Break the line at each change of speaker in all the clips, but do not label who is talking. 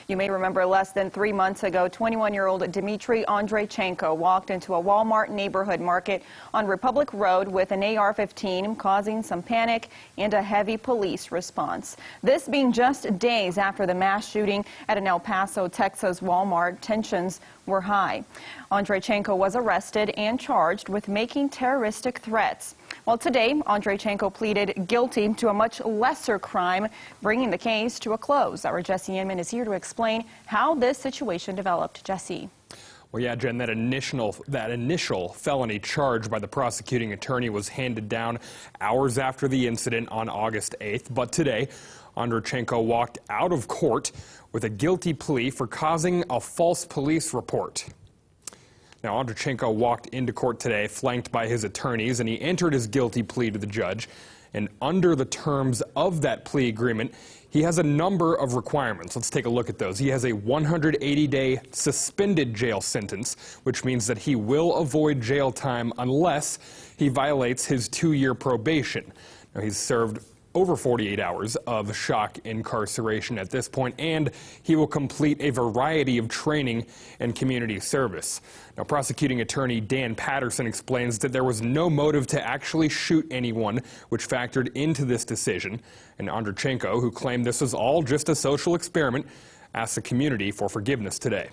You may remember less than 3 months ago, 21-year-old Dmitry Andreychenko walked into a Walmart neighborhood market on Republic Road with an AR-15, causing some panic and a heavy police response. This being just days after the mass shooting at an El Paso, Texas Walmart. Tensions were high. Andreychenko was arrested and charged with making terroristic threats. Well, today, Andreychenko pleaded guilty to a much lesser crime, bringing the case to a close. Our Jesse Inman is here to explain how this situation developed. Jesse.
Well, yeah, Jen, that initial felony charge by the prosecuting attorney was handed down hours after the incident on August 8th. But today, Andreychenko walked out of court with a guilty plea for causing a false police report. Now, Andreychenko walked into court today flanked by his attorneys, and he entered his guilty plea to the judge. And under the terms of that plea agreement, he has a number of requirements. Let's take a look at those. He has a 180-day suspended jail sentence, which means that he will avoid jail time unless he violates his 2-year probation. Now, he's served over 48 hours of shock incarceration at this point, and he will complete a variety of training and community service. Now, prosecuting attorney Dan Patterson explains that there was no motive to actually shoot anyone, which factored into this decision. And Andreychenko, who claimed this was all just a social experiment, asked the community for forgiveness today.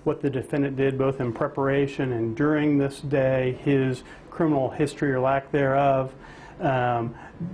What the defendant did both in preparation and during this day, his criminal history or lack thereof,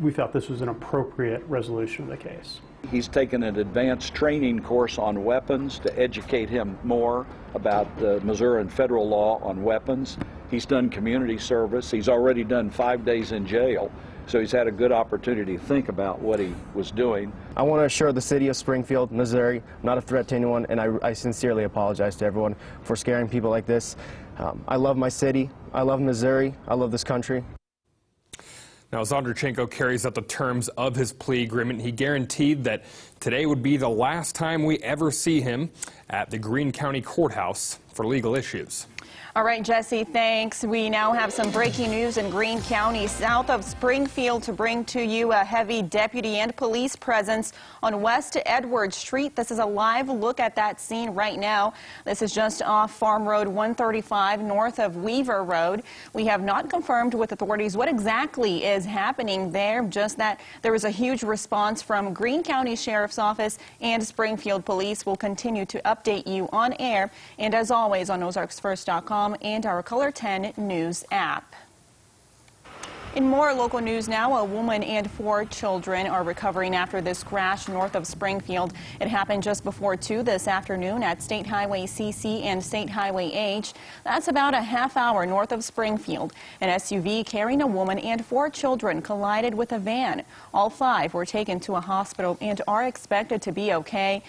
we felt this was an appropriate resolution of the case.
He's taken an advanced training course on weapons to educate him more about the Missouri and federal law on weapons. He's done community service. He's already done 5 days in jail, so he's had a good opportunity to think about what he was doing.
I want to assure the city of Springfield, Missouri, I'm not a threat to anyone, and I sincerely apologize to everyone for scaring people like this. I love my city. I love Missouri. I love this country.
Now, as Andreychenko carries out the terms of his plea agreement, he guaranteed that today would be the last time we ever see him at the Greene County Courthouse for legal issues.
All right, Jesse, thanks. We now have some breaking news in Greene County, south of Springfield, to bring to you a heavy deputy and police presence on West Edward Street. This is a live look at that scene right now. This is just off Farm Road 135 north of Weaver Road. We have not confirmed with authorities what exactly is happening there, just that there was a huge response from Greene County Sheriff's Office, and Springfield Police will continue to update you on air and as always on ozarksfirst.com and our Color 10 News app. In more local news now, a woman and 4 children are recovering after this crash north of Springfield. It happened just before 2 this afternoon at State Highway CC and State Highway H. That's about a half hour north of Springfield. An SUV carrying a woman and 4 children collided with a van. All 5 were taken to a hospital and are expected to be okay.